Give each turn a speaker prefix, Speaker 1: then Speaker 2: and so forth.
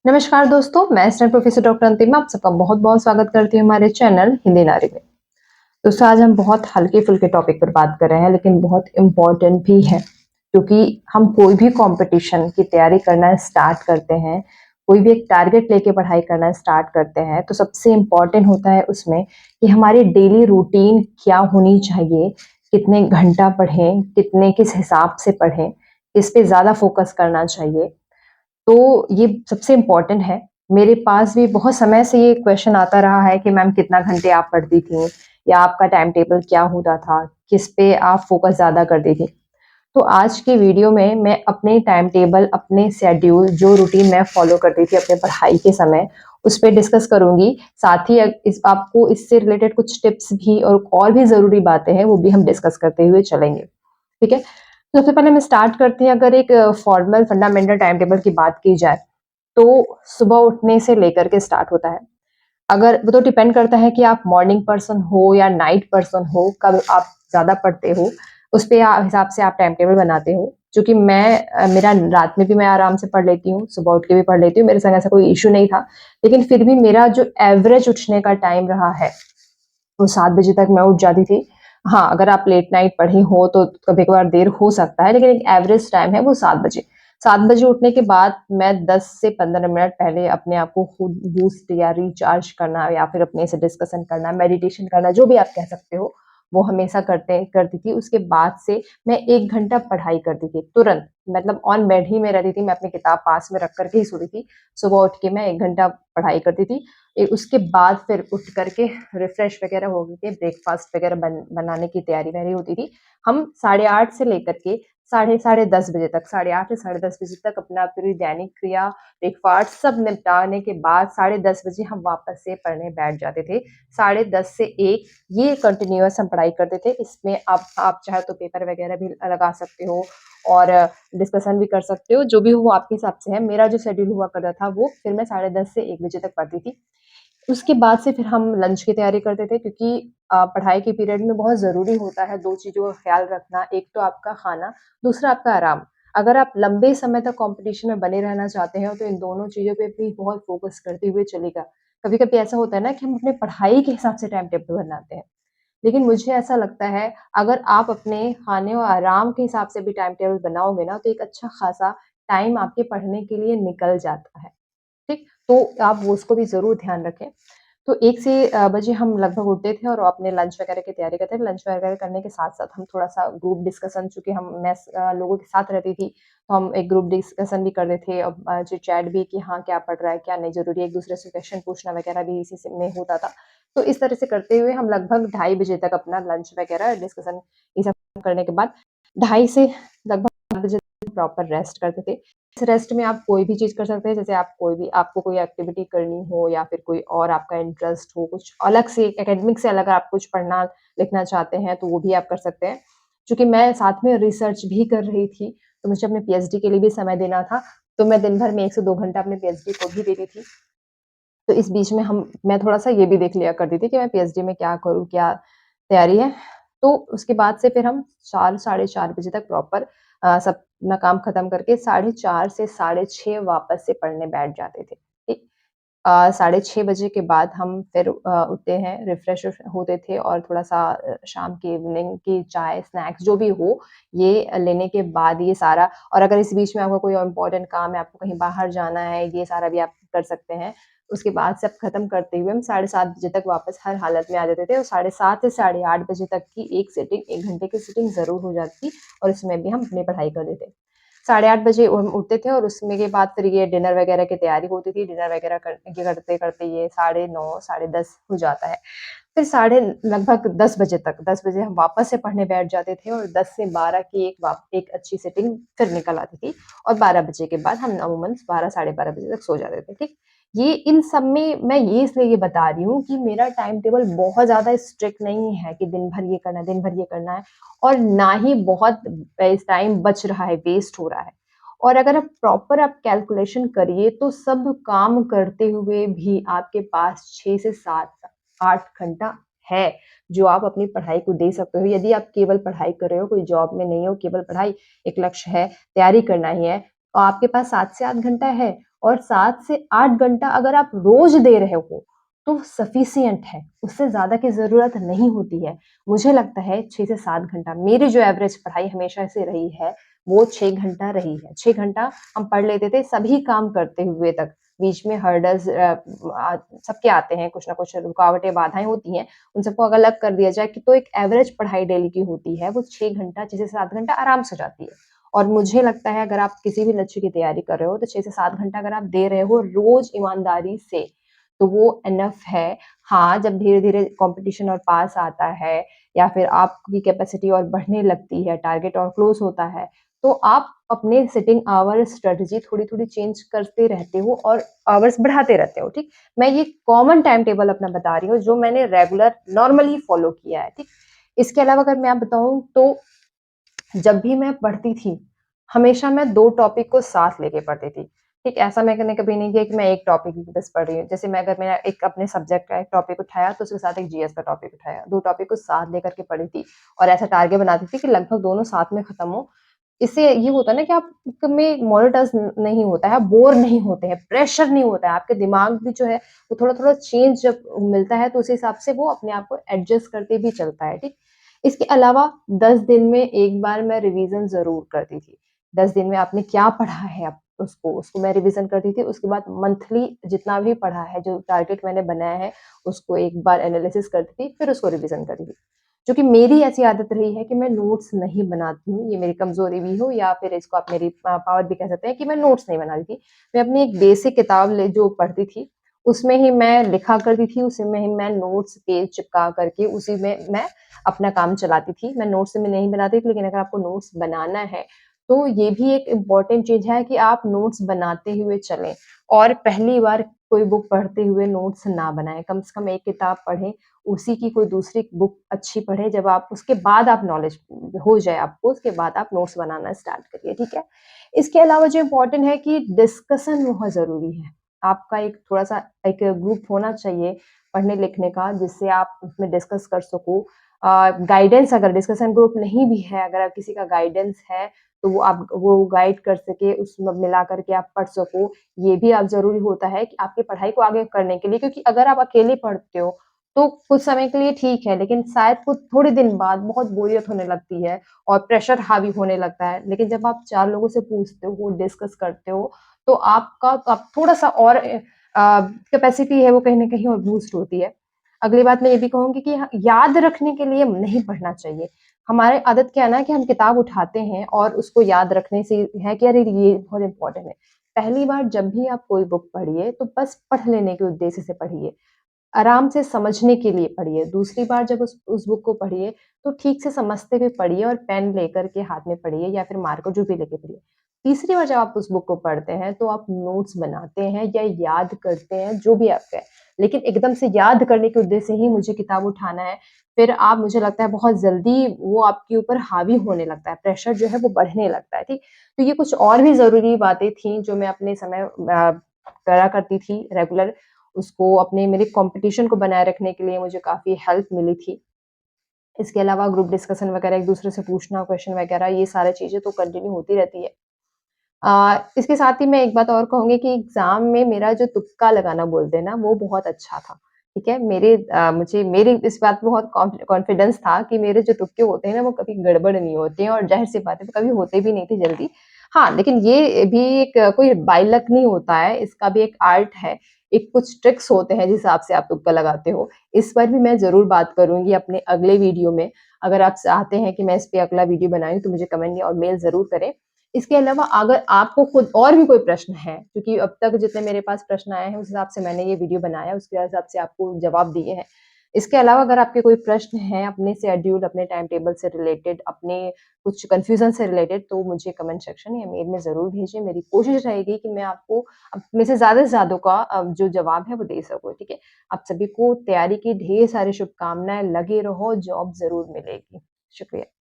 Speaker 1: नमस्कार दोस्तों, मैं स्टूडेंट प्रोफेसर डॉक्टर अंतिमा आप सबका बहुत-बहुत स्वागत करती हूँ हमारे चैनल हिंदी नारी में। दोस्तों आज हम बहुत हल्के-फुल्के टॉपिक पर बात कर रहे हैं लेकिन बहुत इम्पोर्टेंट भी है क्योंकि हम कोई भी कंपटीशन की तैयारी करना स्टार्ट करते हैं, कोई भी एक टारगेट लेके पढ़ाई करना स्टार्ट करते हैं तो सबसे इम्पोर्टेंट होता है उसमें कि हमारी डेली रूटीन क्या होनी चाहिए, कितने घंटा पढ़ें, कितने किस हिसाब से पढ़ें, किस पे ज़्यादा फोकस करना चाहिए। तो ये सबसे इम्पोर्टेंट है। मेरे पास भी बहुत समय से ये क्वेश्चन आता रहा है कि मैम कितना घंटे आप पढ़ती थीं या आपका टाइम टेबल क्या होता था? किस पे आप फ़ोकस ज़्यादा करती थीं? तो आज की वीडियो में मैं अपने टाइम टेबल, अपने शेड्यूल जो रूटीन मैं फ़ॉलो करती थी अपने पढ़ाई के समय, उस पे डिस्कस करूँगी। साथ ही इस आपको इससे रिलेटेड कुछ टिप्स भी और भी ज़रूरी बातें हैं, वो भी हम डिस्कस करते हुए चलेंगे। ठीक है? तो सबसे पहले हम स्टार्ट करते हैं अगर एक फॉर्मल फंडामेंटल टाइम टेबल की बात की जाए, तो सुबह उठने से लेकर के स्टार्ट होता है। अगर वो तो डिपेंड करता है कि आप मॉर्निंग पर्सन हो या नाइट पर्सन हो, कब आप ज़्यादा पढ़ते हो, उस पे हिसाब से आप टाइम टेबल बनाते हो। चूँकि मेरा रात में भी मैं आराम से पढ़ लेती हूँ, सुबह उठ के भी पढ़ लेती हूँ, मेरे संग ऐसा कोई इश्यू नहीं था। लेकिन फिर भी मेरा जो एवरेज उठने का टाइम रहा है, वो 7 बजे तक मैं उठ जाती थी। हाँ, अगर आप लेट नाइट पढ़ी हो तो कभी-कभार देर हो सकता है, लेकिन एक एवरेज टाइम है वो 7 बजे। 7 बजे उठने के बाद मैं 10 से 15 मिनट पहले अपने आप को खुद बूस्ट या रिचार्ज करना या फिर अपने से डिस्कशन करना, मेडिटेशन करना, जो भी आप कह सकते हो, वो हमेशा करती थी। उसके बाद से मैं 1 घंटा पढ़ाई करती थी, तुरंत। मतलब ऑन बेड ही मैं रहती थी, मैं अपनी किताब पास में रख कर के ही सोती थी। सुबह उठ के मैं 1 घंटा पढ़ाई करती थी। उसके बाद फिर उठ करके रिफ्रेश वगैरह हो के ब्रेकफास्ट वगैरह बनाने की तैयारी वैयारी होती थी। हम 8:30 से लेकर के साढ़े 10 बजे तक, 8:30 से साढ़े 10 बजे तक अपना पूरी दैनिक क्रिया, ब्रेकफास्ट सब निपटाने के बाद 10:30 बजे हम वापस से पढ़ने बैठ जाते थे। 10:30 से 1 ये कंटिन्यूअस हम पढ़ाई करते थे। इसमें आप चाहे तो पेपर वगैरह भी लगा सकते हो और डिस्कशन भी कर सकते हो, जो भी हो वो आपके हिसाब से है। मेरा जो शेड्यूल हुआ करता था वो फिर मैं 10:30 से 1 बजे तक पढ़ती थी। उसके बाद से फिर हम लंच की तैयारी करते थे क्योंकि पढ़ाई के पीरियड में बहुत ज़रूरी होता है 2 चीज़ों का ख़्याल रखना, एक तो आपका खाना, दूसरा आपका आराम। अगर आप लंबे समय तक कॉम्पिटिशन में बने रहना चाहते हैं, तो इन दोनों चीज़ों पे भी बहुत फ़ोकस करते हुए चलेगा। कभी-कभी ऐसा होता है ना कि हम अपने पढ़ाई के हिसाब से टाइम टेबल बनाते हैं, लेकिन मुझे ऐसा लगता है अगर आप अपने खाने और आराम के हिसाब से भी टाइम टेबल बनाओगे ना, तो एक अच्छा खासा टाइम आपके पढ़ने के लिए निकल जाता है। ठीक? तो आप वो उसको भी ज़रूर ध्यान रखें। तो 1 से बजे हम लगभग उठते थे और अपने लंच वगैरह की तैयारी करते थे। लंच वगैरह करने के साथ-साथ हम थोड़ा-सा ग्रुप डिस्कशन चूँकि लोगों के साथ रहती थी, तो हम एक ग्रुप डिस्कशन भी करते थे चिट-चैट भी कि हाँ, क्या पढ़ रहा है, क्या नहीं ज़रूरी है, एक-दूसरे से क्वेश्चन पूछना वगैरह भी इसी से में होता था। तो इस तरह से करते हुए हम लगभग ढाई बजे तक अपना लंच वगैरह डिस्कशन ये सब करने के बाद, ढाई से लगभग 4 बजे तक प्रॉपर रेस्ट करते थे। इस रेस्ट में आप कोई भी चीज़ कर सकते हैं, जैसे आपको कोई एक्टिविटी करनी हो या फिर कोई और आपका इंटरेस्ट हो, कुछ अलग से एकेडमिक से अलग आप कुछ पढ़ना-लिखना चाहते हैं, तो वो भी आप कर सकते हैं। चूँकि मैं साथ में रिसर्च भी कर रही थी, तो मुझे अपने पीएचडी के लिए भी समय देना था, तो मैं दिन भर में 1 से 2 घंटा अपने पीएचडी को भी देती थी। तो इस बीच में मैं थोड़ा-सा ये भी देख लिया करती थी कि मैं पीएचडी में क्या करूँ, क्या तैयारी है। तो उसके बाद से फिर हम 4 साढ़े 4 बजे तक प्रॉपर सब अपना काम खत्म करके 4:30 से साढ़े 6 वापस से पढ़ने बैठ जाते थे, ठीक? साढ़े 6 बजे के बाद हम फिर उठते हैं, रिफ्रेश होते थे और थोड़ा-सा शाम की इवनिंग की चाय, स्नैक्स जो भी हो, ये लेने के बाद ये सारा और अगर इस बीच में आपका कोई और इम्पोर्टेंट काम है, आपको कहीं बाहर जाना है, ये सारा भी आप कर सकते हैं। उसके बाद सब खत्म करते हुए हम 7:30 बजे तक वापस हर हालत में आ जाते थे और 7:30 से साढ़े 8 बजे तक की एक सिटिंग, 1 घंटे की सिटिंग ज़रूर हो जाती थी और इसमें भी हम अपनी पढ़ाई कर लेते। 8:30 बजे हम उठते थे और उसमें के बाद फिर ये डिनर वगैरह की तैयारी होती थी। डिनर वगैरह करते-करते ये साढ़े 9, साढ़े 10 हो जाता है। फिर साढ़े लगभग 10 बजे तक 10 बजे हम वापस से पढ़ने बैठ जाते थे और 10 से 12 की एक अच्छी सिटिंग फिर निकल आती थी और 12 बजे के बाद हम अमूमन 12 साढ़े 12 बजे तक सो जाते थे, ठीक? ये इन सब में मैं ये इसलिए ये बता रही हूँ कि मेरा टाइम टेबल बहुत ज़्यादा स्ट्रिक्ट नहीं है कि दिन भर ये करना है, दिन भर ये करना है और ना ही बहुत इस टाइम बच रहा है, वेस्ट हो रहा है। और अगर आप कैलकुलेशन करिए तो सब काम करते हुए भी आपके पास 6 से 7 8 घंटा है, जो आप अपनी पढ़ाई को दे सकते हो। यदि आप केवल पढ़ाई कर रहे हो, कोई जॉब में नहीं हो, केवल पढ़ाई एक लक्ष्य है, तैयारी करना ही है, तो आपके पास 7 से 8 घंटा है और 7 से 8 घंटा अगर आप रोज दे रहे हो तो सफिशिएंट है, उससे ज़्यादा की ज़रूरत नहीं होती है। मुझे लगता है 6 से 7 घंटा, मेरी जो एवरेज पढ़ाई हमेशा से रही है, वो 6 घंटा रही है। 6 घंटा हम पढ़ लेते थे सभी काम करते हुए तक। बीच में हर्डल्स सबके आते हैं, कुछ ना कुछ रुकावटें, बाधाएँ होती हैं, उन सबको अगर अलग कर दिया जाए कि तो एक एवरेज पढ़ाई डेली की होती है, वो 6 घंटा, 6 से 7 घंटा आराम से जाती है। और मुझे लगता है अगर आप किसी भी लक्ष्य की तैयारी कर रहे हो, तो 6 से 7 घंटा अगर आप दे रहे हो रोज़ ईमानदारी से, तो वो इनफ है। हाँ, जब धीरे-धीरे कॉम्पिटिशन और पास आता है या फिर आपकी कैपेसिटी और बढ़ने लगती है, टारगेट और क्लोज़ होता है, तो आप अपने सिटिंग आवर स्ट्रेटजी थोड़ी-थोड़ी चेंज करते रहते हो और आवर्स बढ़ाते रहते हो, ठीक? मैं ये कॉमन टाइम टेबल अपना बता रही हूँ, जो मैंने रेगुलर नॉर्मली फॉलो किया है, ठीक? इसके अलावा अगर मैं बताऊँ तो जब भी मैं पढ़ती थी, हमेशा मैं 2 टॉपिक को साथ लेके पढ़ती थी। ठीक, ऐसा मैंने कभी नहीं किया कि मैं 1 टॉपिक ही बस पढ़ रही हूँ। जैसे मैं अगर मेरा एक अपने सब्जेक्ट का एक टॉपिक उठाया, तो उसके साथ एक जीएस का टॉपिक उठाया। 2 टॉपिक को साथ लेकर के पढ़ी थी और ऐसा टारगेट बनाती थी कि लगभग दोनों साथ में खत्म हो। इससे ये होता है ना कि आप में मोनोटोनस नहीं होता है, आप बोर नहीं होते हैं, प्रेशर नहीं होता है, आपके दिमाग भी जो है वो थोड़ा-थोड़ा चेंज जब मिलता है, तो उस हिसाब से वो अपने आप को एडजस्ट करके भी चलता है, ठीक? इसके अलावा 10 दिन में 1 बार मैं रिवीज़न ज़रूर करती थी। 10 दिन में आपने क्या पढ़ा है आप उसको मैं रिवीज़न करती थी। उसके बाद मंथली जितना भी पढ़ा है, जो टारगेट मैंने बनाया है, उसको एक बार एनालिसिस करती थी, फिर उसको रिवीज़न करती थी। जो कि मेरी ऐसी आदत रही है कि मैं नोट्स नहीं बनाती हूँ, ये मेरी कमज़ोरी भी हो या फिर इसको आप मेरी पावर भी कह सकते हैं कि मैं नोट्स नहीं बनाती थी। मैं अपनी एक बेसिक किताब ले जो पढ़ती थी, उसमें ही मैं लिखा करती थी, उसी में ही मैं नोट्स पेज चिपका करके उसी में मैं अपना काम चलाती थी। मैं नोट्स में नहीं बनाती थी, लेकिन अगर आपको नोट्स बनाना है, तो ये भी एक इम्पोर्टेंट चीज़ है कि आप नोट्स बनाते हुए चलें और पहली बार कोई बुक पढ़ते हुए नोट्स ना बनाएँ। कम से कम 1 किताब पढ़ें, उसी की कोई दूसरी बुक अच्छी पढ़ें, जब आप उसके बाद आप नॉलेज हो जाए आपको, उसके बाद आप नोट्स बनाना स्टार्ट करिए, ठीक है? इसके अलावा जो इम्पोर्टेंट है कि डिस्कशन बहुत ज़रूरी है। आपका एक थोड़ा-सा एक ग्रुप होना चाहिए पढ़ने-लिखने का, जिससे आप उसमें डिस्कस कर सको। गाइडेंस अगर डिस्कशन ग्रुप नहीं भी है, अगर आप किसी का गाइडेंस है, तो वो गाइड कर सके, उसमें मिला कर के आप पढ़ सको। ये भी आप ज़रूरी होता है कि आपकी पढ़ाई को आगे करने के लिए, क्योंकि अगर आप अकेले पढ़ते हो, तो कुछ समय के लिए ठीक है, लेकिन शायद कुछ थोड़े दिन बाद बहुत बोरियत होने लगती है और प्रेशर हावी होने लगता है। लेकिन जब आप 4 लोगों से पूछते हो, डिस्कस करते हो, तो आपका आप थोड़ा-सा और कैपेसिटी है वो कहीं न कहीं और बूस्ट होती है। अगली बात मैं ये भी कहूँगी कि ह याद रखने के लिए नहीं पढ़ना चाहिए। हमारी आदत क्या है ना कि हम किताब उठाते हैं और उसको याद रखने से है कि अरे ये बहुत इम्पोर्टेंट है। पहली बार जब भी आप कोई बुक पढ़िए, तो बस पढ़ लेने के उद्देश्य से पढ़िए। आराम से समझने के लिए पढ़िए। दूसरी बार जब उस बुक को पढ़िए, तो ठीक से समझते हुए पढ़िए और पेन लेकर के हाथ में पढ़िए या फिर मार्कर जो भी लेके पढ़िए। तीसरी बार जब आप उस बुक को पढ़ते हैं, तो आप नोट्स बनाते हैं या याद करते हैं, जो भी आपका है। लेकिन एकदम से याद करने के उद्देश्य से ही मुझे किताब उठाना है, फिर आप मुझे लगता है बहुत जल्दी वो आपके ऊपर हावी होने लगता है, प्रेशर जो है वो बढ़ने लगता है, ठीक? तो ये कुछ और भी ज़रूरी बातें थी जो मैं अपने समय करा करती थी रेगुलर, उसको अपने मेरे कॉम्पिटिशन को बनाए रखने के लिए मुझे काफ़ी हेल्प मिली थी। इसके अलावा ग्रुप डिस्कशन वगैरह एक-दूसरे से पूछना क्वेश्चन वगैरह, ये सारी चीज़ें तो कंटिन्यू होती रहती है। इसके साथ ही मैं एक बात और कहूँगी कि एग्ज़ाम में मेरा जो तुक्का लगाना बोलते हैं ना, वो बहुत अच्छा था, ठीक है? मुझे मेरी इस बात पे बहुत कॉन्फिडेंस था कि मेरे जो तुक्के होते हैं ना, वो कभी गड़बड़ नहीं होते हैं और ज़ाहिर-सी बात है, वो कभी होते भी नहीं थे जल्दी। हाँ, लेकिन ये भी एक कोई बाय लक नहीं होता है, इसका भी एक आर्ट है, एक कुछ ट्रिक्स होते हैं जिस हिसाब से आप तुक्का लगाते हो। इस पर भी मैं ज़रूर बात करूँगी अपने अगले वीडियो में। अगर आप चाहते हैं कि मैं इस पे अगला वीडियो बनाऊँ, तो मुझे कमेंट और मेल ज़रूर करें। इसके अलावा अगर आपको खुद और भी कोई प्रश्न है, क्योंकि अब तक जितने मेरे पास प्रश्न आए हैं, उस हिसाब से मैंने ये वीडियो बनाया, उसके हिसाब से आपको जवाब दिए हैं। इसके अलावा अगर आपके कोई प्रश्न हैं अपने शेड्यूल, अपने टाइम टेबल से रिलेटेड, अपने कुछ कन्फ्यूज़न से रिलेटेड, तो मुझे कमेंट सेक्शन या मेल में ज़रूर भेजें। मेरी कोशिश रहेगी कि मैं आपको में से ज़्यादा से ज़्यादा का जो जवाब है, वो दे सकूँ, ठीक है? आप सभी को तैयारी की ढेर सारी शुभकामनाएँ, लगे रहो, जॉब ज़रूर मिलेगी। शुक्रिया।